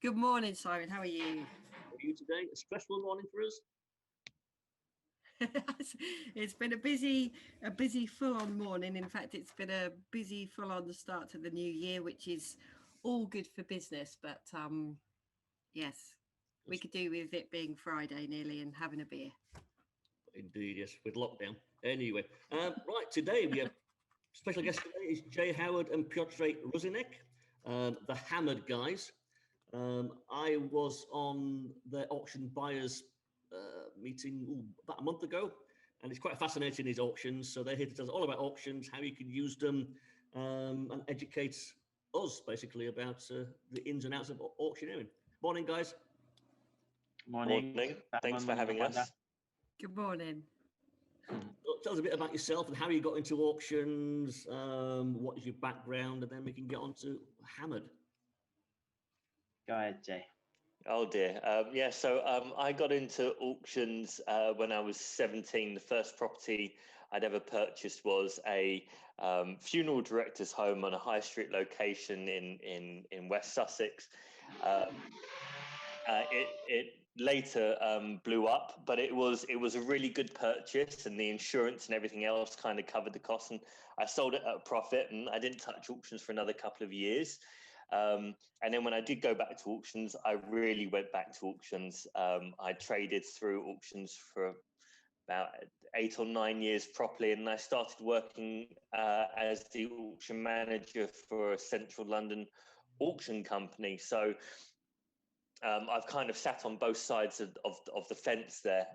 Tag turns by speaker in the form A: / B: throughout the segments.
A: Good morning, Simon. How are you?
B: How are you today? A stressful morning for us?
A: It's been a busy full-on morning. In fact, it's been a busy full-on start to the new year, which is all good for business. But yes, we could do with it being Friday nearly and having a beer.
B: Indeed, yes, with lockdown. Anyway, right, today we have special guest today is Jay Howard and Piotr Rusinek, the Hammered guys. I was on their auction buyers meeting about a month ago, and it's quite fascinating, these auctions. So they're here to tell us all about auctions, how you can use them, and educate us basically about the ins and outs of auctioneering. Morning, guys.
C: Morning. Thanks for having us.
A: Good morning.
B: Tell us a bit about yourself and how you got into auctions, what is your background, and then we can get on to Hammered.
C: Go ahead, Jay.
D: Oh dear. So I got into auctions when I was 17. The first property I'd ever purchased was a funeral director's home on a high street location in West Sussex. It later blew up, but it was a really good purchase, and the insurance and everything else kind of covered the cost. And I sold it at a profit, and I didn't touch auctions for another couple of years. And then when I did go back to auctions, I really went back to auctions. I traded through auctions for about 8 or 9 years properly, and I started working as the auction manager for a central London auction company. So I've kind of sat on both sides of the fence there.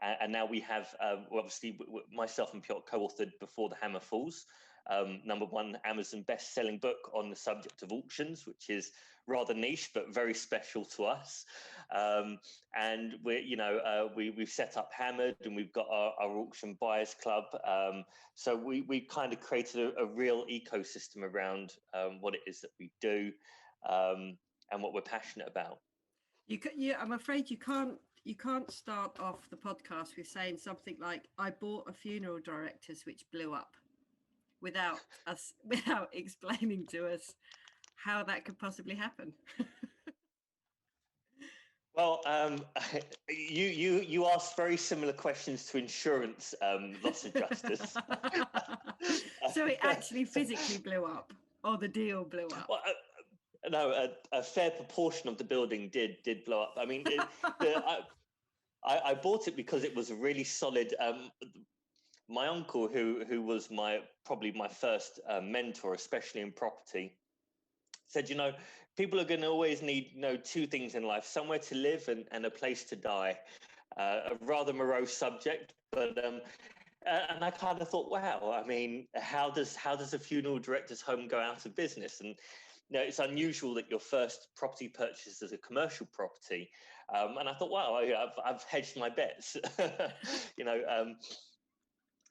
D: And now we have, obviously, myself and Piotr co-authored Before the Hammer Falls, #1 Amazon best-selling book on the subject of auctions, which is rather niche but very special to us. And we've set up Hammered, and we've got our auction buyers club. So we kind of created a real ecosystem around what it is that we do and what we're passionate about.
A: I'm afraid you can't start off the podcast with saying something like, "I bought a funeral director's which blew up," without explaining to us how that could possibly happen.
D: Well, you asked very similar questions to insurance loss adjusters.
A: So it actually physically blew up, or the deal blew up?
D: Well, no, a fair proportion of the building did blow up. I mean, I bought it because it was a really solid. My uncle, who was probably my first mentor, especially in property, said, people are going to always need, 2 things in life: somewhere to live and a place to die. A rather morose subject, but and I kind of thought, wow, I mean, how does a funeral director's home go out of business? And it's unusual that your first property purchase is a commercial property. And I thought, wow, I've hedged my bets.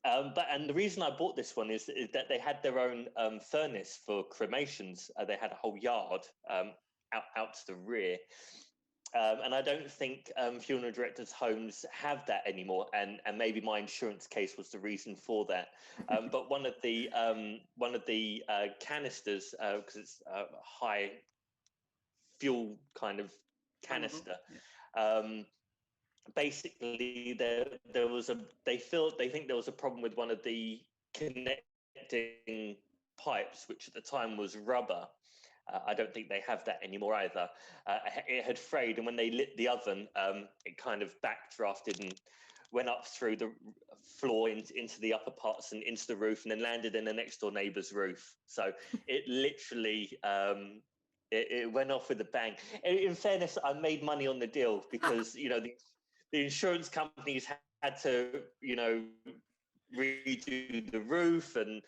D: And the reason I bought this one is that they had their own furnace for cremations. They had a whole yard out to the rear. And I don't think funeral directors' homes have that anymore. And maybe my insurance case was the reason for that. But one of the canisters, because it's a high fuel kind of canister, basically they think there was a problem with one of the connecting pipes, which at the time was rubber. I don't think they have that anymore either. It had frayed, and when they lit the oven, it kind of backdrafted and went up through the floor into the upper parts and into the roof, and then landed in the next door neighbour's roof. So it literally it went off with a bang. In fairness, I made money on the deal because the insurance companies had to redo the roof, and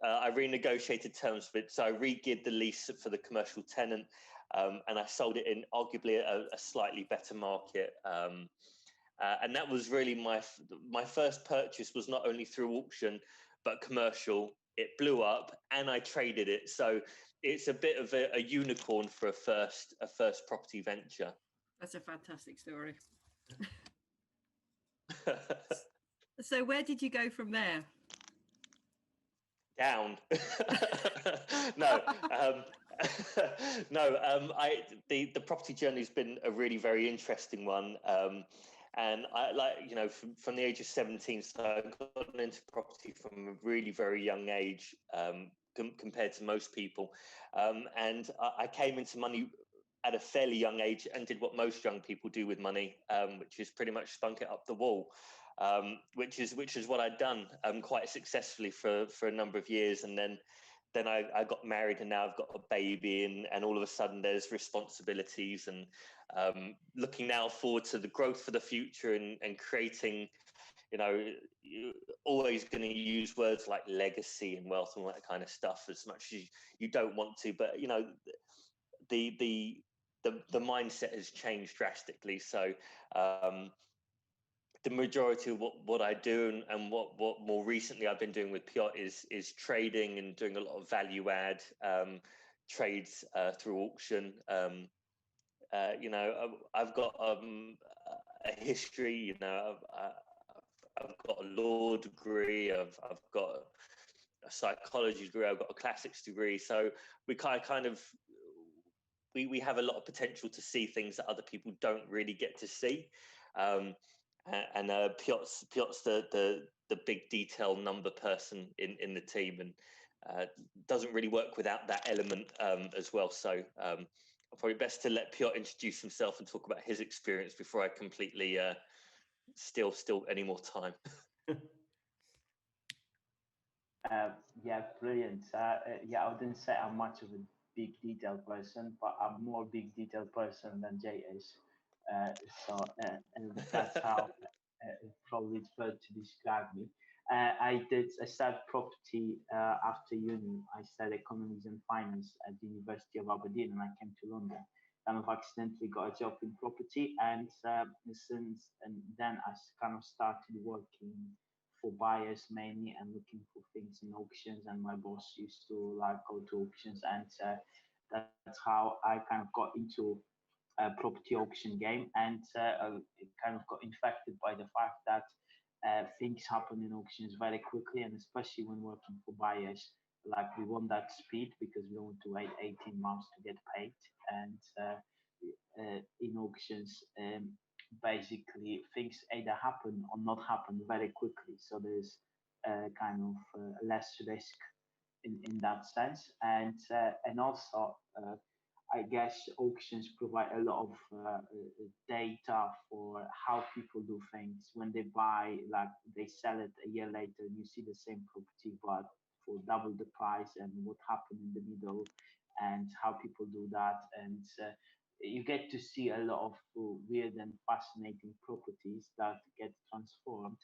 D: I renegotiated terms for it. So I re-geared the lease for the commercial tenant, and I sold it in arguably a slightly better market. And that was really my first purchase. Was not only through auction, but commercial. It blew up, and I traded it. So it's a bit of a unicorn for a first property venture.
A: That's a fantastic story. So where did you go from there?
D: Down. No. No, the property journey has been a really very interesting one. And I from the age of 17, so I got into property from a really very young age, compared to most people. And I came into money at a fairly young age and did what most young people do with money, which is pretty much spunk it up the wall, which is what I'd done quite successfully for a number of years. And then I got married, and now I've got a baby, and all of a sudden there's responsibilities, and looking now forward to the growth for the future, and creating, you're always going to use words like legacy and wealth and all that kind of stuff as much as you don't want to, but the mindset has changed drastically. So the majority of what I do, and what more recently I've been doing with Piotr is trading and doing a lot of value add trades through auction. I've got a history. I've got a law degree. I've got a psychology degree. I've got a classics degree. So we kind of we have a lot of potential to see things that other people don't really get to see. And Piotr's the big detail number person in the team, and doesn't really work without that element as well. So probably best to let Piotr introduce himself and talk about his experience before I completely steal any more time.
E: Yeah, brilliant. Yeah, I wouldn't say I'm much of a big detail person, but I'm more big detail person than Jay is. And that's how probably it's better to describe me. I started property after uni. I studied economics and finance at the University of Aberdeen, and I came to London. Kind of accidentally got a job in property, and then I kind of started working for buyers mainly, and looking for things in auctions. And my boss used to go to auctions, and that's how I kind of got into property auction game, and kind of got infected by the fact that things happen in auctions very quickly, and especially when working for buyers, we want that speed because we don't want to wait 18 months to get paid. And in auctions, basically things either happen or not happen very quickly, so there's kind of less risk in that sense. And also I guess auctions provide a lot of data for how people do things. When they buy, they sell it a year later, and you see the same property but for double the price, and what happened in the middle, and how people do that. And you get to see a lot of weird and fascinating properties that get transformed,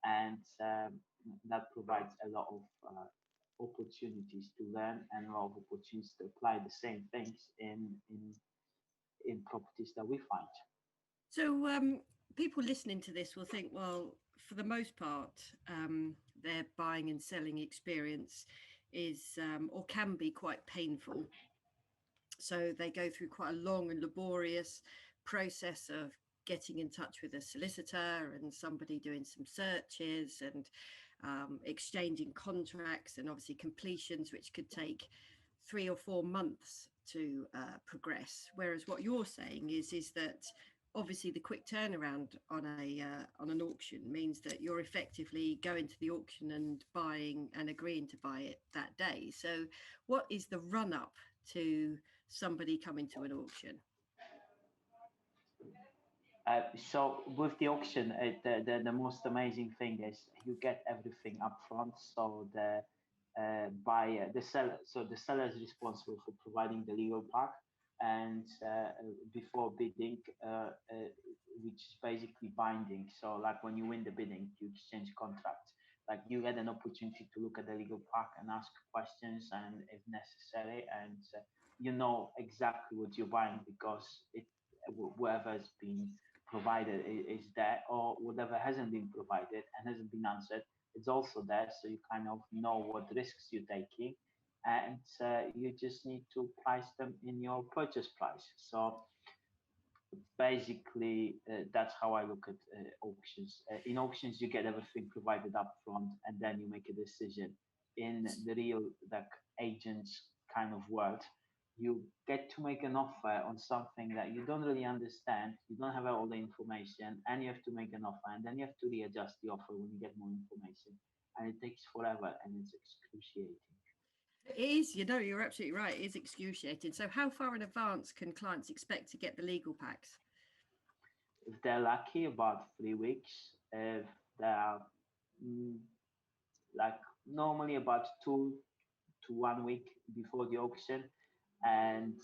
E: and that provides a lot of opportunities to learn, and a lot of opportunities to apply the same things in properties that we find.
A: So people listening to this will think, well, for the most part, their buying and selling experience is or can be quite painful. So they go through quite a long and laborious process of getting in touch with a solicitor and somebody doing some searches, and exchanging contracts, and obviously completions, which could take 3 or 4 months to progress. Whereas what you're saying is that obviously the quick turnaround on an auction means that you're effectively going to the auction and buying and agreeing to buy it that day. So what is the run up to somebody coming to an auction?
E: So with the auction, the most amazing thing is you get everything up front. So the buyer, the seller is responsible for providing the legal pack, and before bidding, which is basically binding. So when you win the bidding, you exchange contracts. You get an opportunity to look at the legal pack and ask questions, and if necessary, and you know exactly what you're buying, because whoever's been provided is there, or whatever hasn't been provided and hasn't been answered, it's also there. So you kind of know what risks you're taking, and you just need to price them in your purchase price. So basically, that's how I look at auctions. In auctions, you get everything provided up front, and then you make a decision. In the real agents kind of world, you get to make an offer on something that you don't really understand, you don't have all the information, and you have to make an offer, and then you have to readjust the offer when you get more information, and it takes forever, and it's excruciating.
A: It is, you're absolutely right. It is excruciating. So how far in advance can clients expect to get the legal packs?
E: If they're lucky, about 3 weeks. If they're like normally about 2 to 1 week before the auction, and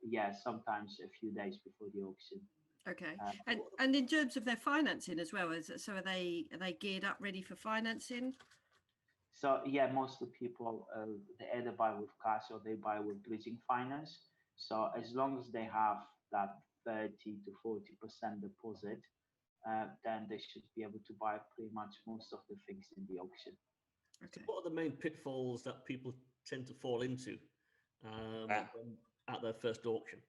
E: yeah, sometimes a few days before the auction.
A: Okay, and in terms of their financing as well, so are they geared up, ready for financing?
E: So yeah, most of the people they either buy with cash or they buy with bridging finance. So as long as they have that 30 to 40% deposit, then they should be able to buy pretty much most of the things in the auction.
A: Okay.
B: What are the main pitfalls that people tend to fall into at their first auction?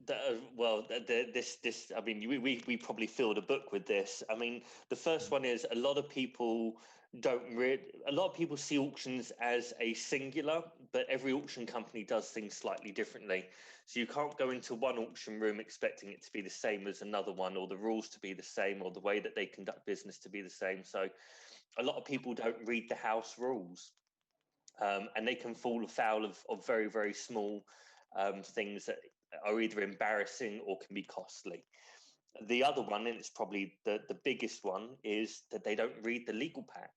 D: This. I mean, we probably filled a book with this. I mean, the first one is a lot of people see auctions as a singular, but every auction company does things slightly differently. So you can't go into one auction room expecting it to be the same as another one, or the rules to be the same, or the way that they conduct business to be the same. So a lot of people don't read the house rules, and they can fall afoul of very, very small things that are either embarrassing or can be costly. The other one, and it's probably the biggest one, is that they don't read the legal pack.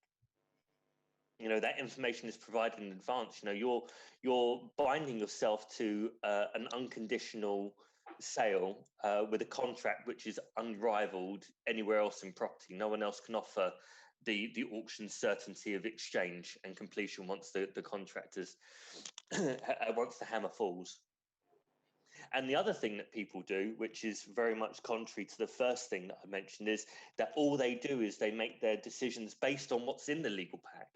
D: That information is provided in advance. You're binding yourself to an unconditional sale with a contract which is unrivaled anywhere else in property. No one else can offer the auction certainty of exchange and completion once the contractors once the hammer falls. And the other thing that people do, which is very much contrary to the first thing that I mentioned, is that all they do is they make their decisions based on what's in the legal pack.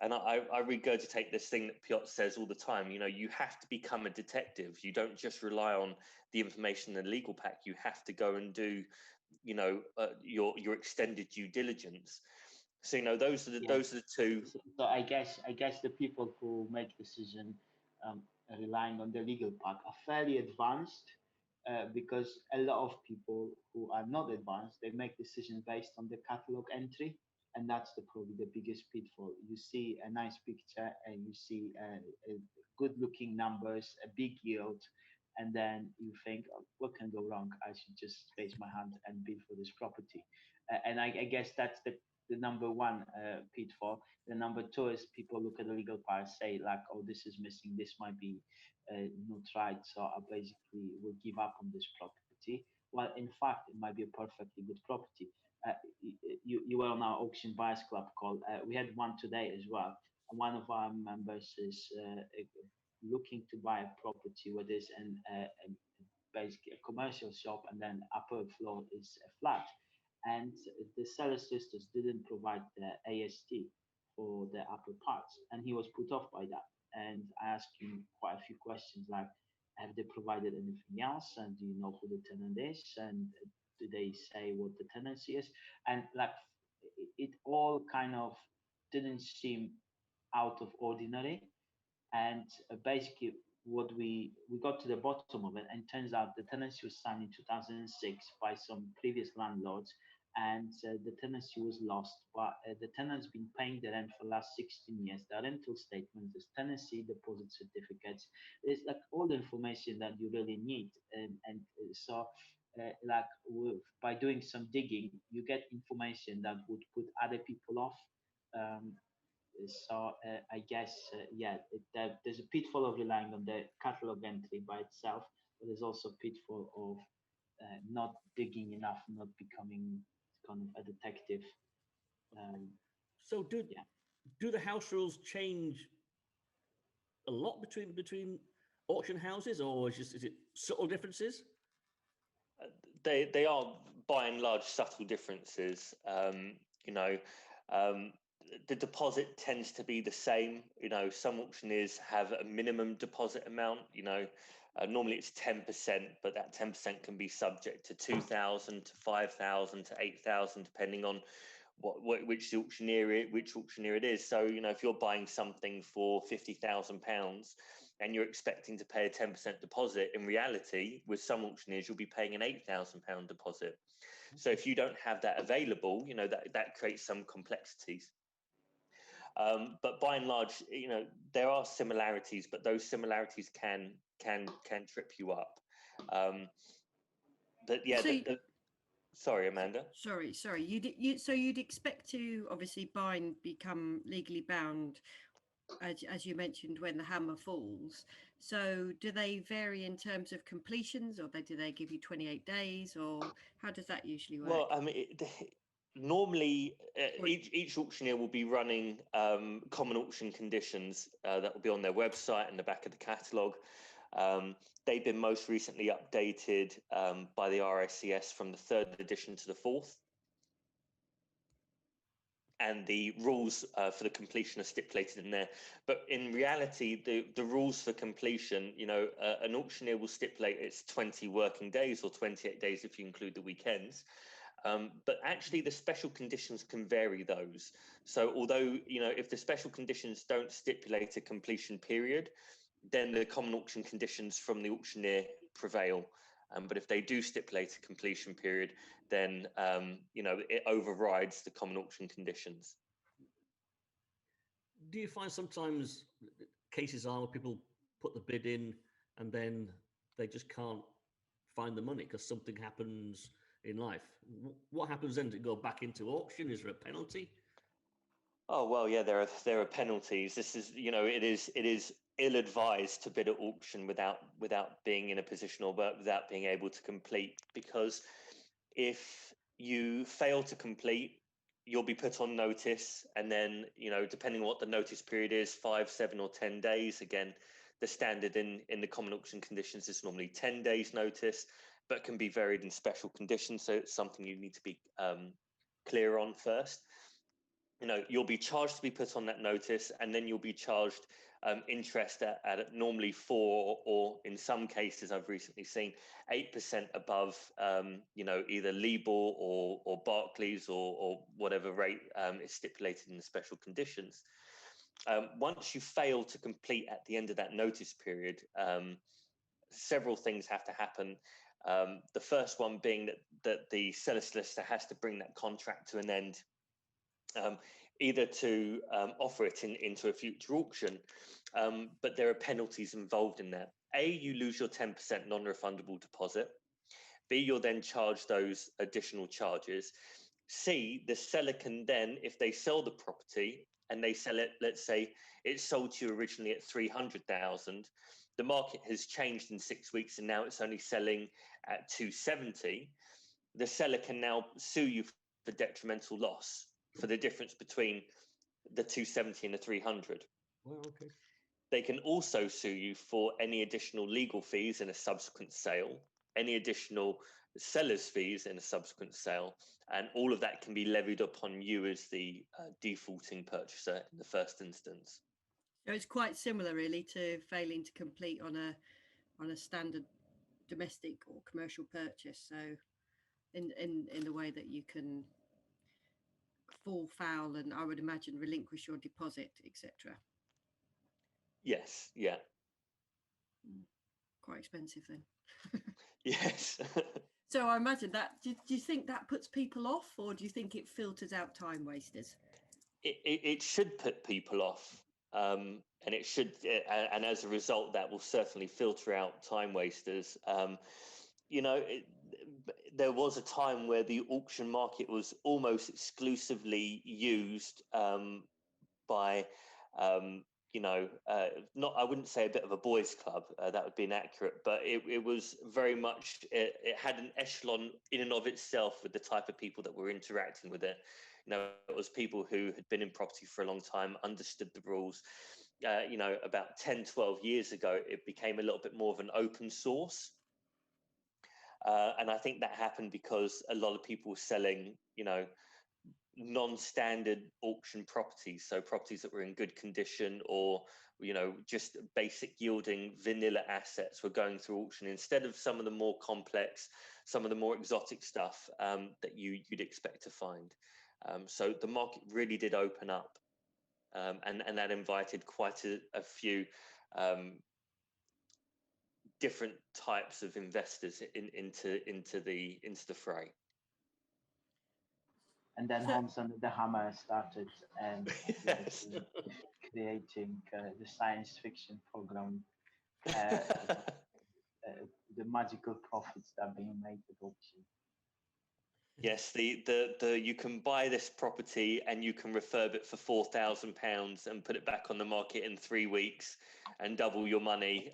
D: And I regurgitate this thing that Piotr says all the time. You have to become a detective. You don't just rely on the information in the legal pack. You have to go and do, your extended due diligence. So those are the two.
E: So I guess the people who make decision relying on the legal pack are fairly advanced, because a lot of people who are not advanced, they make decisions based on the catalog entry, and that's probably the biggest pitfall. You see a nice picture and you see good looking numbers, a big yield, and then you think, oh, what can go wrong? I should just raise my hand and bid for this property. And I guess that's the number one pitfall. The number two is people look at the legal part, say like, oh, this is missing, this might be not right, so I basically will give up on this property. Well, in fact, it might be a perfectly good property. You were on our auction buyers club call. We had one today as well. And one of our members is looking to buy a property where there's basically a commercial shop, and then upper floor is a flat. And the seller sisters didn't provide the AST for the upper parts, and he was put off by that. And I asked him quite a few questions like, have they provided anything else, and do you know who the tenant is, and do they say what the tenancy is? And like, it all kind of didn't seem out of ordinary. And basically what we got to the bottom of it, and turns out the tenancy was signed in 2006 by some previous landlords, and the tenancy was lost, but the tenant's been paying the rent for the last 16 years. The rental statements, there's tenancy deposit certificates, there's like all the information that you really need. And so by doing some digging, you get information that would put other people off. So I guess, there's a pitfall of relying on the catalog entry by itself, but there's also a pitfall of not digging enough, not becoming kind of a detective.
B: So do the house rules change a lot between auction houses, or is it subtle differences?
D: They are by and large subtle differences. The deposit tends to be the same. Some auctioneers have a minimum deposit amount. Normally it's 10%, but that 10% can be subject to 2,000 to 5,000 to 8,000, depending on which auctioneer it is. So if you're buying something for £50,000, and you're expecting to pay a 10% deposit, in reality, with some auctioneers, you'll be paying an £8,000 deposit. So if you don't have that available, you know, that creates some complexities. But by and large, you know, there are similarities, but those similarities can trip you up. But yeah,
A: So,
D: sorry, Amanda.
A: Sorry. So you'd expect to obviously buy and become legally bound, as you mentioned, when the hammer falls. So do they vary in terms of completions, or do they give you 28 days, or how does that usually work?
D: Well, I mean, normally each auctioneer will be running common auction conditions that will be on their website and the back of the catalogue. They've been most recently updated by the RICS from the 3rd edition to the 4th. And the rules for the completion are stipulated in there. But in reality, the rules for completion, you know, an auctioneer will stipulate it's 20 working days or 28 days if you include the weekends. But actually, the special conditions can vary those. So although, you know, if the special conditions don't stipulate a completion period, then the common auction conditions from the auctioneer prevail. But if they do stipulate a completion period, then, you know, it overrides the common auction conditions.
B: Do you find sometimes cases are where people put the bid in and then they just can't find the money because something happens in life? What happens then? Does it go back into auction? Is there a penalty?
D: Oh, well, yeah, there are penalties. This is, you know, it is ill-advised to bid at auction without being in a position or without being able to complete, because if you fail to complete, you'll be put on notice, and then, you know, depending on what the notice period is, 5, 7 or 10 days. Again, the standard in the common auction conditions is normally 10 days notice, but can be varied in special conditions, so it's something you need to be clear on first. You know, you'll be charged to be put on that notice, and then you'll be charged interest at normally 4, or in some cases I've recently seen 8% above, you know, either LIBOR or Barclays or whatever rate is stipulated in the special conditions. Once you fail to complete at the end of that notice period, several things have to happen. The first one being that the seller solicitor has to bring that contract to an end, either to offer it into a future auction, but there are penalties involved in that. A, you lose your 10% non-refundable deposit. B, you're then charged those additional charges. C, the seller can then, if they sell the property and they sell it, let's say it's sold to you originally at 300,000, the market has changed in 6 weeks and now it's only selling at 270. The seller can now sue you for detrimental loss for the difference between the 270 and the 300.
B: Well, okay.
D: They can also sue you for any additional legal fees in a subsequent sale, any additional seller's fees in a subsequent sale, and all of that can be levied upon you as the defaulting purchaser in the first instance.
A: So it's quite similar, really, to failing to complete on a standard domestic or commercial purchase. So in the way that you can fall foul and, I would imagine, relinquish your deposit, etc.
D: Yes, yeah.
A: Quite expensive then.
D: Yes.
A: So I imagine that, do you think that puts people off, or do you think it filters out time wasters?
D: It should put people off, and it should, and as a result, that will certainly filter out time wasters. You know, there was a time where the auction market was almost exclusively used by, you know, not, I wouldn't say a bit of a boys' club, that would be inaccurate, but it was very much, it had an echelon in and of itself with the type of people that were interacting with it. You know, it was people who had been in property for a long time, understood the rules. You know, about 10, 12 years ago, it became a little bit more of an open source. And I think that happened because a lot of people were selling, you know, non-standard auction properties, so properties that were in good condition, or, you know, just basic yielding vanilla assets were going through auction instead of some of the more complex, some of the more exotic stuff that you'd expect to find. So the market really did open up, and that invited quite a few different types of investors into the fray.
E: And then Homes Under the Hammer started, and
D: Yes.
E: creating the science fiction program, the magical profits that are being made at auction.
D: Yes, the you can buy this property and you can refurb it for £4,000 and put it back on the market in 3 weeks and double your money.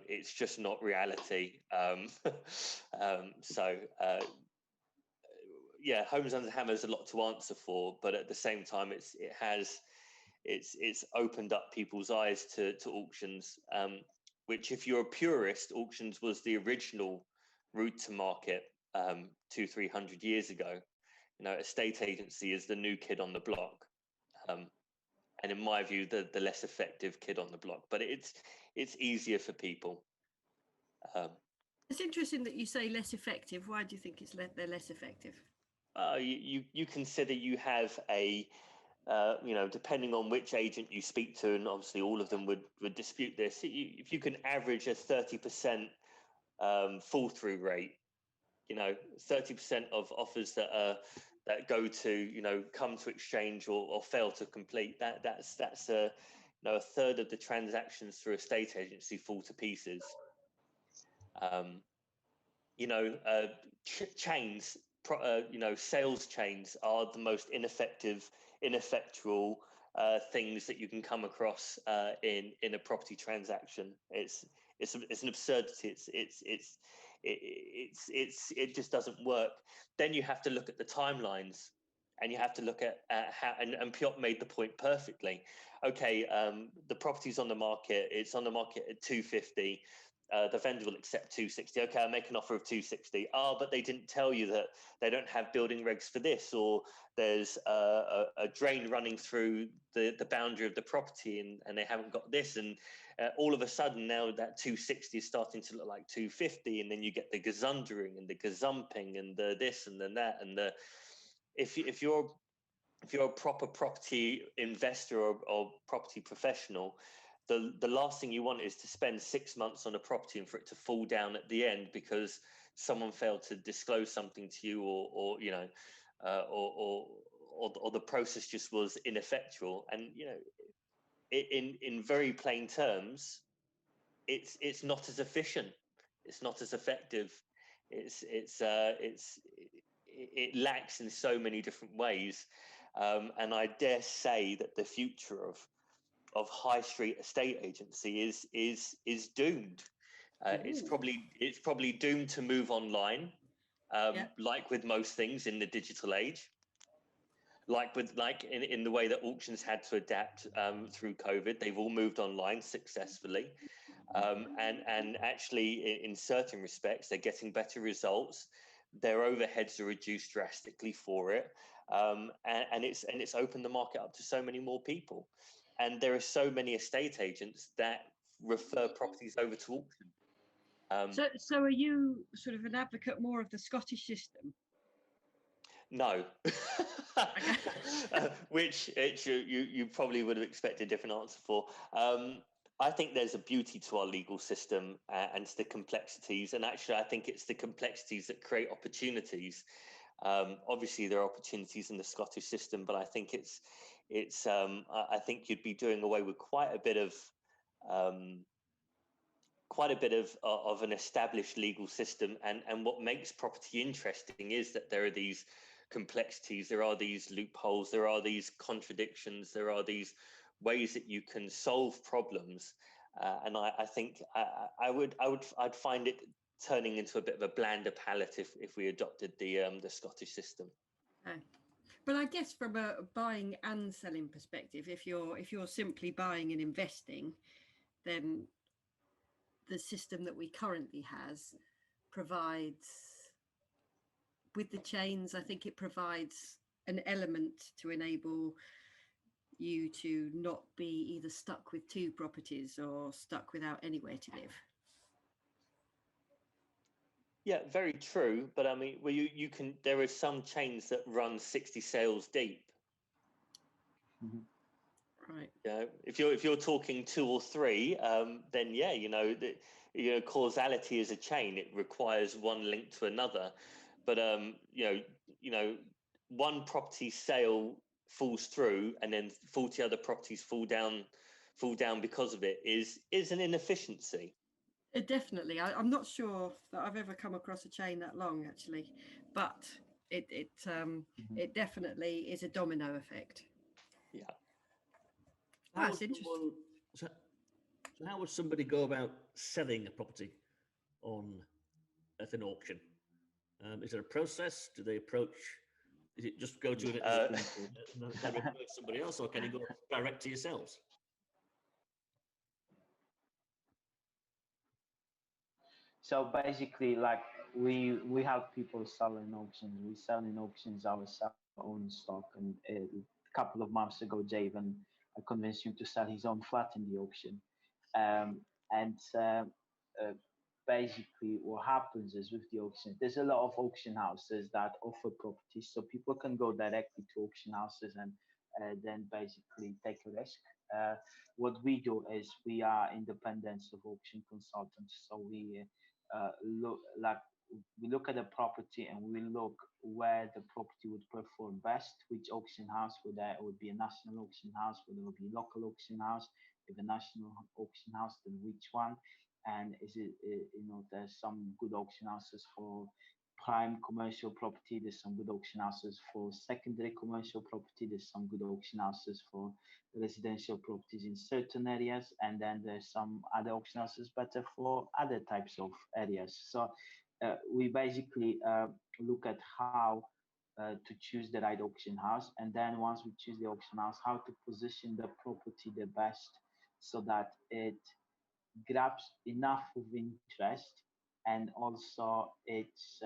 D: It's just not reality. Yeah, Homes Under Hammer is a lot to answer for, but at the same time, it's opened up people's eyes to auctions. Which, if you're a purist, auctions was the original route to market 200-300 years ago. You know, estate agency is the new kid on the block, and in my view, the less effective kid on the block. But it's easier for people.
A: It's interesting that you say less effective. Why do you think they're less effective?
D: You consider you have a depending on which agent you speak to, and obviously all of them would dispute this. If you can average a 30% fall through rate, 30% of offers that go to come to exchange or fail to complete, that's a third of the transactions through a estate agency fall to pieces. Chains, sales chains are the most ineffectual things that you can come across in a property transaction. It's an absurdity. It just doesn't work. Then you have to look at the timelines, and you have to look at how. And Piotr made the point perfectly. Okay, the property's on the market. It's on the market at 250. The vendor will accept 260. Okay, I'll make an offer of 260. But they didn't tell you that they don't have building regs for this, or there's a drain running through the boundary of the property, and they haven't got this. And all of a sudden now that 260 is starting to look like 250, and then you get the gazundering and the gazumping and the this and then that. And if you're a proper property investor or property professional, the last thing you want is to spend 6 months on a property and for it to fall down at the end because someone failed to disclose something to you, or the process just was ineffectual. And in very plain terms, it's not as efficient, it's not as effective, it lacks in so many different ways. And I dare say that the future of high street estate agency is doomed. It's probably doomed to move online, like with most things in the digital age, like in the way that auctions had to adapt through COVID. They've all moved online successfully, and actually in certain respects they're getting better results. Their overheads are reduced drastically for it, and it's opened the market up to so many more people. And there are so many estate agents that refer properties over to auction.
A: So are you sort of an advocate more of the Scottish system?
D: No. Which you probably would have expected a different answer for. I think there's a beauty to our legal system and to the complexities. And actually, I think it's the complexities that create opportunities. Obviously, there are opportunities in the Scottish system, but I think I think you'd be doing away with quite a bit of an established legal system. And what makes property interesting is that there are these complexities, there are these loopholes, there are these contradictions, there are these ways that you can solve problems. And I think I'd find it turning into a bit of a blander palate if we adopted the Scottish system.
A: Okay. But I guess from a buying and selling perspective, if you're simply buying and investing, then the system that we currently has provides, with the chains, I think it provides an element to enable you to not be either stuck with 2 properties or stuck without anywhere to live.
D: Yeah, very true. But I mean, well, you can. There are some chains that run 60 sales deep.
A: Right.
D: If you're talking 2 or 3, then yeah, causality is a chain. It requires one link to another. But one property sale falls through, and then 40 other properties fall down because of it is an inefficiency.
A: Definitely. I'm not sure that I've ever come across a chain that long, actually, but it definitely is a domino effect.
D: Yeah.
A: That's interesting.
B: So how would somebody go about selling a property at an auction? Is there a process? Do they approach? Is it just go to somebody else, or can you go direct to yourselves?
E: So basically, like we have people selling auctions. We sell in auctions ourselves, own stock. And a couple of months ago, Javen, I convinced him to sell his own flat in the auction. Basically, what happens is with the auction, there's a lot of auction houses that offer properties, so people can go directly to auction houses and then basically take a risk. What we do is we are independent of auction consultants, so we look at the property and we look where the property would perform best, which auction house, whether it would be a national auction house, whether it would be a local auction house. If a national auction house, then which one? And is it, there's some good auction houses for prime commercial property, there's some good auction houses for secondary commercial property, there's some good auction houses for residential properties in certain areas, and then there's some other auction houses better for other types of areas. So we basically look at how to choose the right auction house, and then once we choose the auction house, how to position the property the best so that it grabs enough of interest, and also it's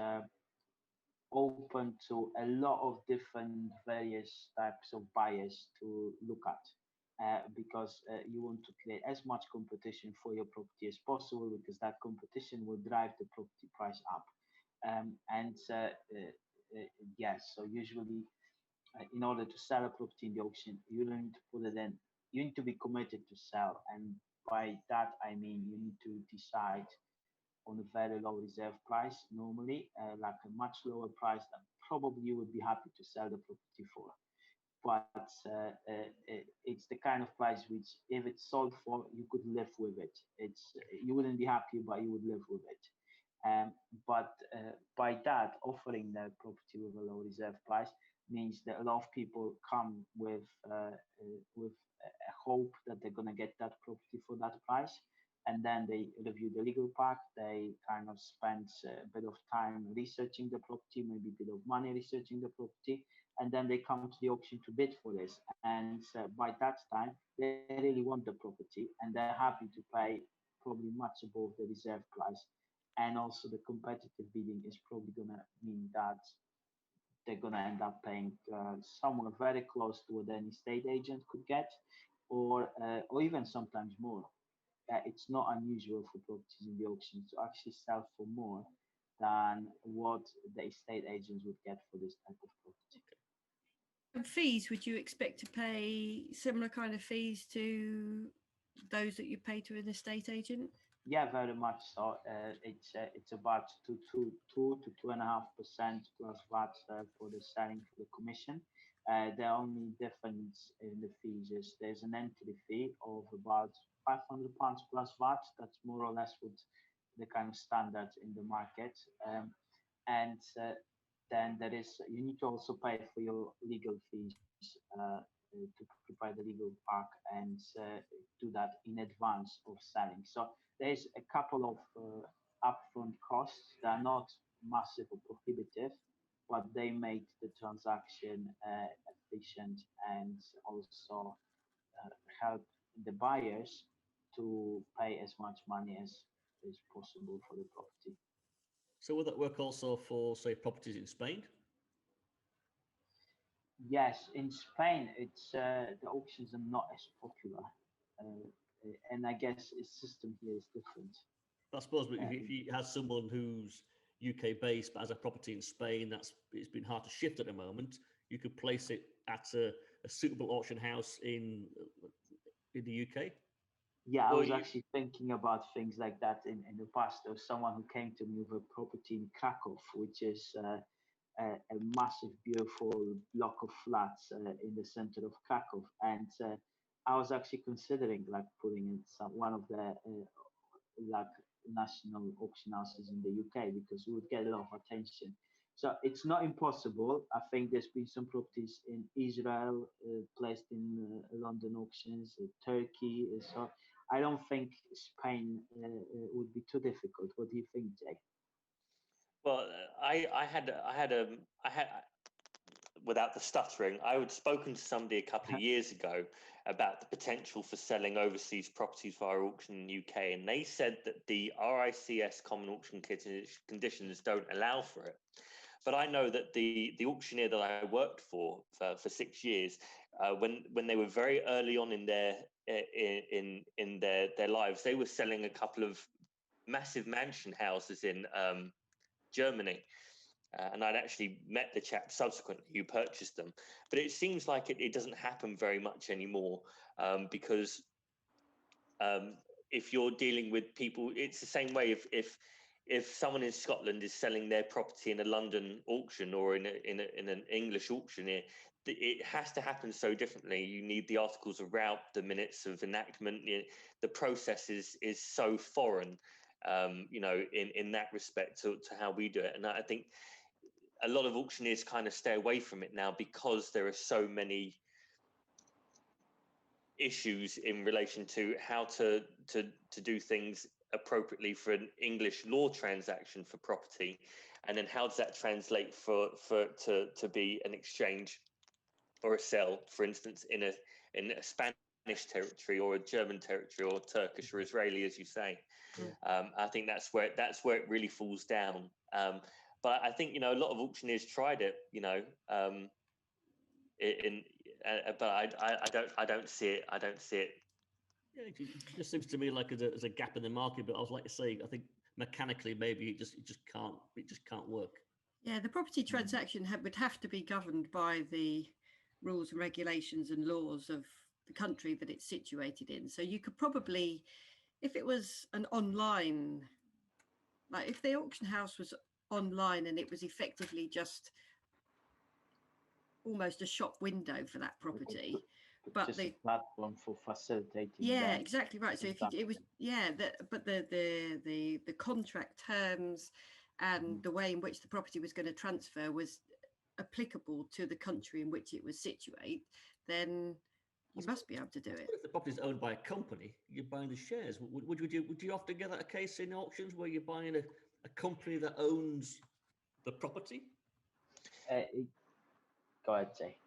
E: open to a lot of different various types of buyers to look at, because you want to create as much competition for your property as possible, because that competition will drive the property price up. Yes, so usually in order to sell a property in the auction, you don't need to put it in, you need to be committed to sell, and by that I mean you need to decide on a very low reserve price, normally like a much lower price than probably you would be happy to sell the property for. But it's the kind of price which, if it's sold for, you could live with it. You wouldn't be happy, but you would live with it. But by that, offering the property with a low reserve price means that a lot of people come with a hope that they're going to get that property for that price, and then they review the legal pack. They kind of spend a bit of time researching the property, maybe a bit of money researching the property, and then they come to the auction to bid for this. And by that time, they really want the property, and they're happy to pay probably much above the reserve price. And also the competitive bidding is probably going to mean that they're going to end up paying somewhere very close to what any estate agent could get, or even sometimes more. It's not unusual for properties in the auction to actually sell for more than what the estate agents would get for this type of property.
A: And fees, would you expect to pay similar kind of fees to those that you pay to an estate agent?
E: Yeah, very much so. It's about 2 to 2.5% plus VAT for the selling, for the commission. The only difference in the fees is there's an entry fee of about £500 plus VAT. That's more or less what the kind of standards in the market. And then you need to also pay for your legal fees to prepare the legal pack and do that in advance of selling. So there's a couple of upfront costs that are not massive or prohibitive, but they make the transaction efficient and also help the buyers to pay as much money as is possible for the property.
B: So will that work also for, say, properties in Spain?
E: Yes, in Spain, it's the auctions are not as popular, and I guess its system here is different.
B: I suppose if you have someone who's UK based but has a property in Spain, it's been hard to shift at the moment. You could place it at a suitable auction house in the UK.
E: Yeah, I
B: Well,
E: was actually thinking about things like that in the past. There was someone who came to me with a property in Krakow, which is a massive, beautiful block of flats in the center of Krakow, and I was actually considering like putting in one of the like national auction houses in the UK because we would get a lot of attention. So it's not impossible. I think there's been some properties in Israel placed in London auctions, Turkey. So I don't think Spain would be too difficult. What do you think, Jay?
D: Well, I had, without the stuttering, I had spoken to somebody a couple of years ago about the potential for selling overseas properties via auction in the UK, and they said that the RICS common auction conditions don't allow for it. But I know that the auctioneer that I worked for 6 years, when they were very early on in their lives, they were selling a couple of massive mansion houses in Germany. And I'd actually met the chap subsequently who purchased them. But it seems like it doesn't happen very much anymore because if you're dealing with people, it's the same way if someone in Scotland is selling their property in a London auction or in an English auction, it has to happen so differently. You need the articles of route, the minutes of enactment. The process is so foreign, in that respect to how we do it. And I think a lot of auctioneers kind of stay away from it now because there are so many issues in relation to how to do things appropriately for an English law transaction for property, and then how does that translate to be an exchange or a sell, for instance, in a Spanish territory or a German territory or Turkish or Israeli, as you say. I think that's where it really falls down. But I think a lot of auctioneers tried it, but I don't see it. I don't see it.
B: Yeah, it just seems to me like there's a gap in the market. But I was like to say, I think mechanically maybe it just can't work.
A: Yeah, the property transaction would have to be governed by the rules and regulations and laws of the country that it's situated in. So you could probably, if it was an online, like if the auction house was online and it was effectively just almost a shop window for that property, but
E: just a platform for facilitating.
A: Yeah, exactly right. So if it was, but the contract terms and the way in which the property was going to transfer was applicable to the country in which it was situated, then you must be able to do it.
B: If the property is owned by a company, you're buying the shares. Would you often get that a case in auctions where you're buying a company that owns the property?
E: Go ahead, Jay.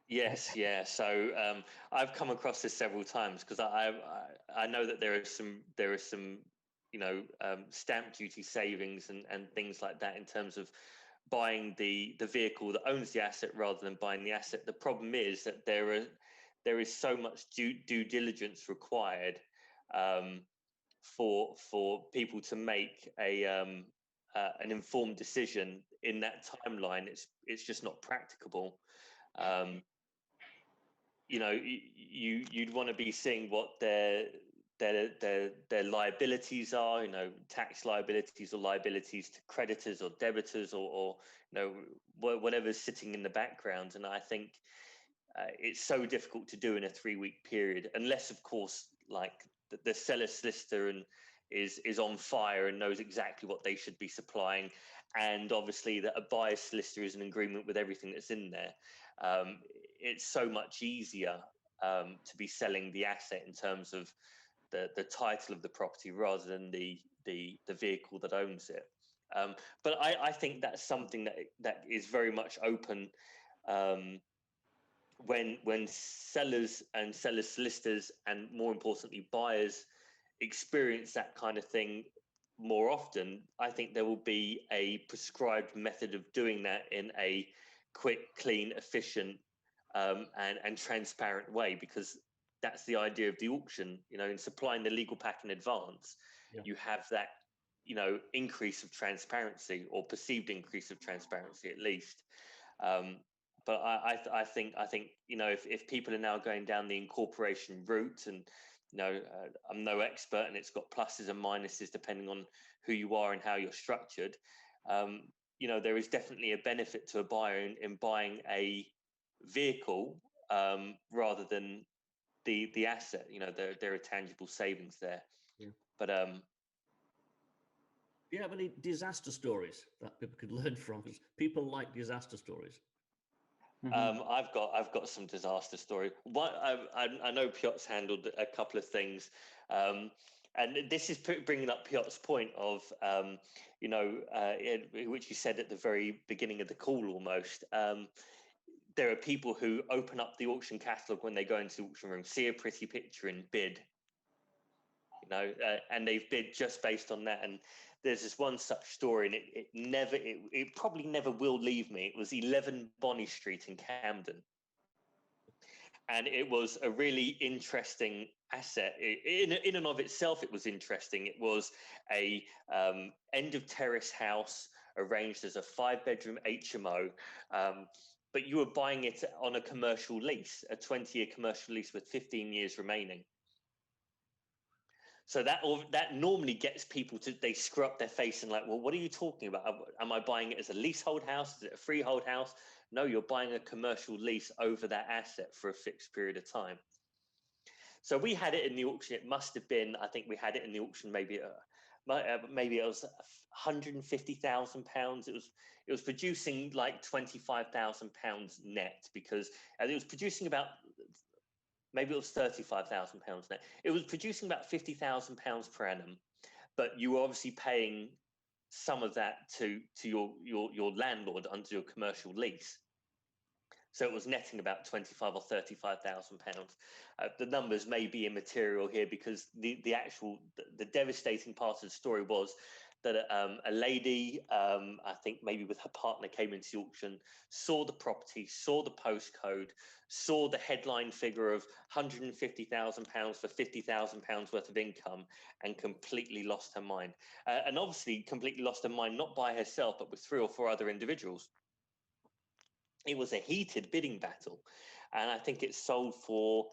D: Yes, yeah. So I've come across this several times because I know that there are some stamp duty savings and things like that in terms of buying the vehicle that owns the asset rather than buying the asset. The problem is that there is so much due diligence required for people to make an informed decision in that timeline. It's just not practicable. You'd want to be seeing what their liabilities are, tax liabilities or liabilities to creditors or debitors or whatever's sitting in the background. And I think it's so difficult to do in a 3-week period, unless, of course, like the seller solicitor is on fire and knows exactly what they should be supplying, and obviously that a buyer solicitor is in agreement with everything that's in there. It's so much easier to be selling the asset in terms of the title of the property rather than the vehicle that owns it. But I think that's something that is very much open when sellers and sellers solicitors and, more importantly, buyers experience that kind of thing more often. I think there will be a prescribed method of doing that in a quick, clean, efficient and transparent way, because that's the idea of the auction. In supplying the legal pack in advance, you have that increase of transparency, or perceived increase of transparency at least. But I think if people are now going down the incorporation route and I'm no expert, and it's got pluses and minuses depending on who you are and how you're structured. There is definitely a benefit to a buyer in buying a vehicle rather than the asset. There are tangible savings there.
B: Yeah.
D: But
B: do you have any disaster stories that people could learn from? People like disaster stories.
D: I've got some disaster story. I know Piotr's handled a couple of things, and this is bringing up Piotr's point of which he said at the very beginning of the call almost. There are people who open up the auction catalogue when they go into the auction room, see a pretty picture and bid, and they've bid just based on that. And there's this one such story, and it probably never will leave me. It was 11 Bonnie Street in Camden. And it was a really interesting asset. In and of itself, it was interesting. It was a end of terrace house arranged as a 5-bedroom HMO, but you were buying it on a commercial lease, a 20-year commercial lease with 15 years remaining. So that normally gets people they screw up their face and like, well, what are you talking about? Am I buying it as a leasehold house? Is it a freehold house? No, you're buying a commercial lease over that asset for a fixed period of time. So we had it in the auction. It must have been, I think we had it in the auction maybe it was £150,000. It was producing like £25,000 net, because it was producing about, maybe it was £35,000 net. It was producing about £50,000 per annum, but you were obviously paying some of that to your landlord under your commercial lease. So it was netting about £25,000 or £35,000. The numbers may be immaterial here, because the devastating part of the story was that a lady, I think maybe with her partner, came into the auction, saw the property, saw the postcode, saw the headline figure of £150,000 for £50,000 worth of income, and completely lost her mind. And obviously completely lost her mind, not by herself, but with 3 or 4 other individuals. It was a heated bidding battle, and I think it sold for,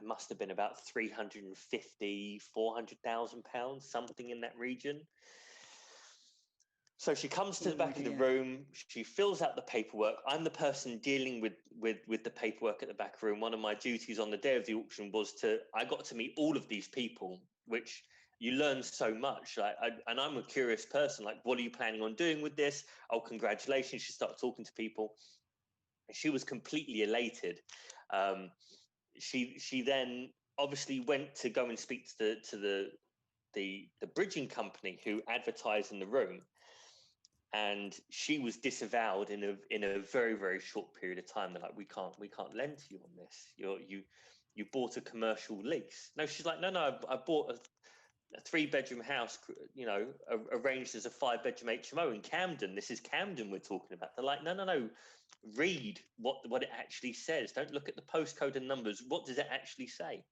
D: it must have been about £350,000, £400,000, something in that region. So she comes to the back of the room, she fills out the paperwork. I'm the person dealing with the paperwork at the back room. One of my duties on the day of the auction was I got to meet all of these people, which you learn so much. And I'm a curious person. Like, what are you planning on doing with this? Oh, congratulations. She started talking to people. And she was completely elated. She then obviously went to go and speak to the bridging company who advertised in the room. And she was disavowed in a very, very short period of time. They're like, we can't lend to you on this. You bought a commercial lease. No, she's like, no, I bought a 3-bedroom house, arranged as a 5-bedroom HMO in Camden. This is Camden we're talking about. They're like, no. Read what it actually says. Don't look at the postcode and numbers. What does it actually say?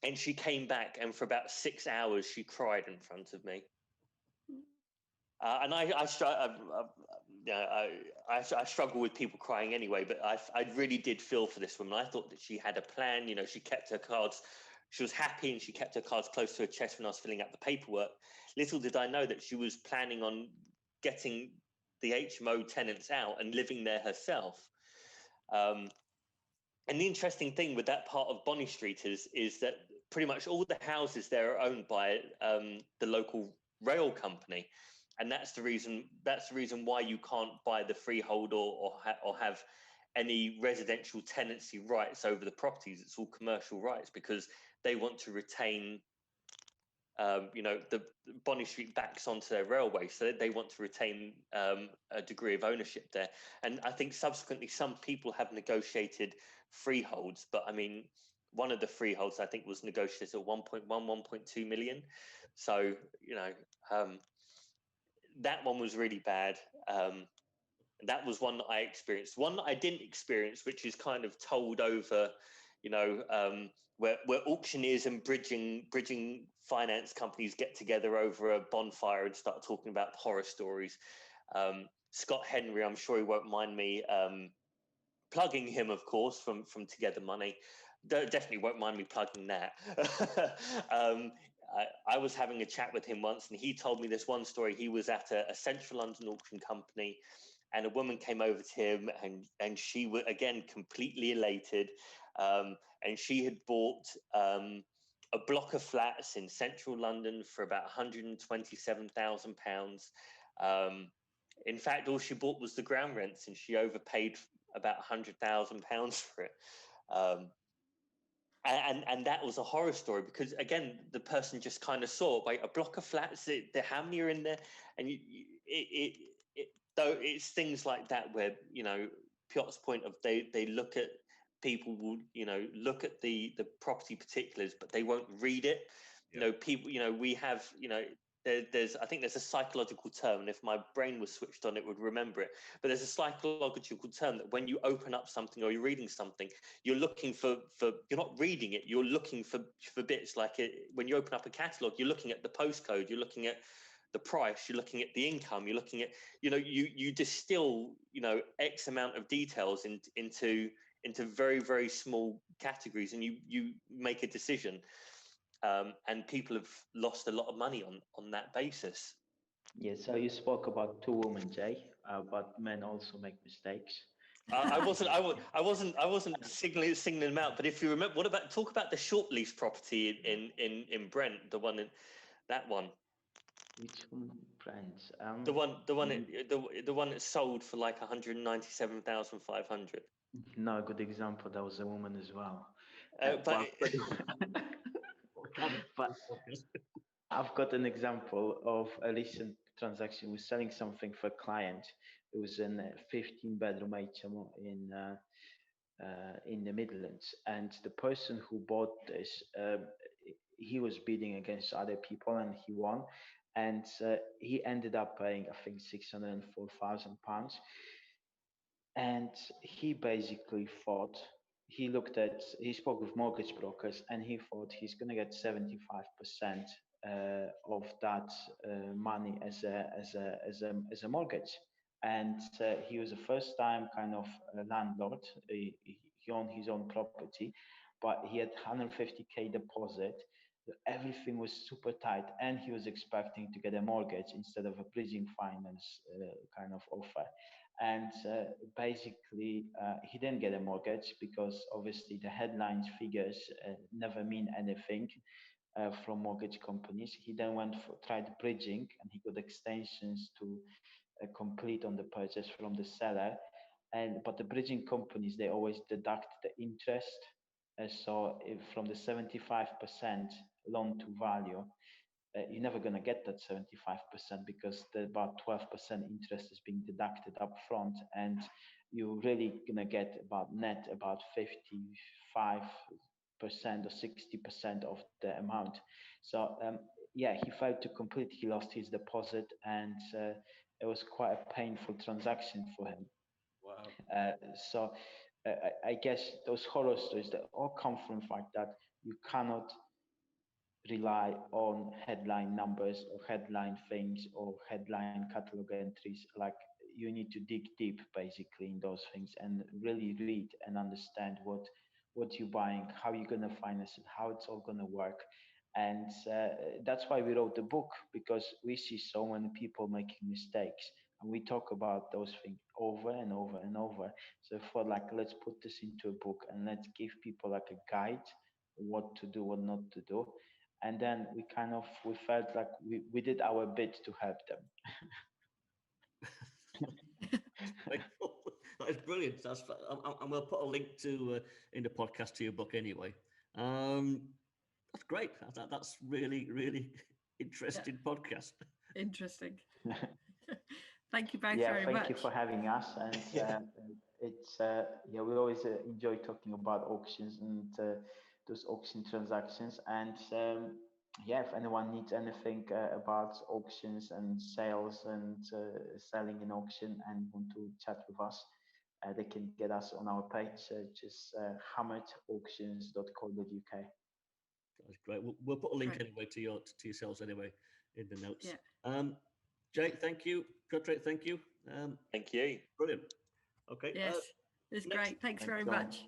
D: And she came back, and for about 6 hours, she cried in front of me. And I struggle with people crying anyway, but I really did feel for this woman. I thought that she had a plan. She kept her cards. She was happy, and she kept her cards close to her chest when I was filling out the paperwork. Little did I know that she was planning on getting the HMO tenants out and living there herself. And the interesting thing with that part of Bonnie Street is that pretty much all the houses there are owned by the local rail company. And that's the reason why you can't buy the freehold or have any residential tenancy rights over the properties. It's all commercial rights, because they want to retain, the Bonnie Street backs onto their railway, so they want to retain a degree of ownership there. And I think subsequently some people have negotiated freeholds, but I mean, one of the freeholds I think was negotiated at 1.2 million. So, that one was really bad. That was one that I experienced. One that I didn't experience, which is kind of told over, where auctioneers and bridging finance companies get together over a bonfire and start talking about horror stories. Scott Henry, I'm sure he won't mind me plugging him, of course, from Together Money. Definitely won't mind me plugging that. I was having a chat with him once, and he told me this one story. He was at a central London auction company, and a woman came over to him, and she was, again, completely elated. And she had bought a block of flats in central London for about £127,000. In fact, all she bought was the ground rents, and she overpaid about £100,000 for it. And that was a horror story, because again, the person just kind of saw like a block of flats, how many are in there, and though it's things like that where, you know, Piotr's point of they look at, people will, you know, look at the property particulars, but they won't read it. You know, people, you know, we have, you know, there's I think there's a psychological term, and if my brain was switched on, it would remember it. But there's a psychological term that when you open up something or you're reading something, you're looking for you're not reading it, you're looking for bits. Like when you open up a catalogue, you're looking at the postcode, you're looking at the price, you're looking at the income, you're looking at, you know, you distill, you know, X amount of details into very, very small categories, and you make a decision. And people have lost a lot of money on that basis.
E: Yeah, so you spoke about two women, Jay, but men also make mistakes.
D: I wasn't singling them out. But if you remember, talk about the short lease property in Brent, the one in that one.
E: Which one, Brent?
D: The one that sold for like 197,500.
E: No, a good example. That was a woman as well. But I've got an example of a recent transaction. We're selling something for a client. It was in a 15-bedroom HMO in the Midlands, and the person who bought this, he was bidding against other people, and he won. And he ended up paying, I think, £604,000. And he basically thought, he spoke with mortgage brokers, and he thought he's going to get 75% of that money as a mortgage. And he was a first-time kind of landlord. He owned his own property, but he had 150k deposit. Everything was super tight, and he was expecting to get a mortgage instead of a bridging finance kind of offer. And basically, he didn't get a mortgage because obviously the headlines figures never mean anything from mortgage companies. He then tried bridging, and he got extensions to complete on the purchase from the seller. But the bridging companies, they always deduct the interest. So if from the 75% loan to value, you're never going to get that 75% because about 12% interest is being deducted up front, and you're really going to get about 55% or 60% of the amount. So yeah, he failed to complete. He lost his deposit, and it was quite a painful transaction for him.
B: Wow.
E: So I guess those horror stories, that all come from the fact that you cannot rely on headline numbers or headline things or headline catalog entries. Like, you need to dig deep basically in those things and really read and understand what you're buying, how you're going to finance it, how it's all going to work. And that's why we wrote the book, because we see so many people making mistakes, and we talk about those things over and over and over. So I thought, like, let's put this into a book and let's give people like a guide, what to do, what not to do. And then we felt like we did our bit to help them.
B: That is brilliant. And we'll put a link to in the podcast to your book anyway. That's great. That's really, really interesting podcast.
A: Interesting. Thank you both very much.
E: Thank you for having us. And it's we always enjoy talking about auctions and those auction transactions. And if anyone needs anything about auctions and sales and selling in auction and want to chat with us, they can get us on our page, just hammeredauctions.co.uk.
B: That's great. We'll put a link anyway to yourselves anyway in the notes.
A: Yeah.
B: Jake, thank you. Piotr, thank you.
D: Thank you.
B: Brilliant. Okay.
A: Yes. It's
B: Next.
A: great. Thanks
E: Thanks,
A: very
E: John.
A: much.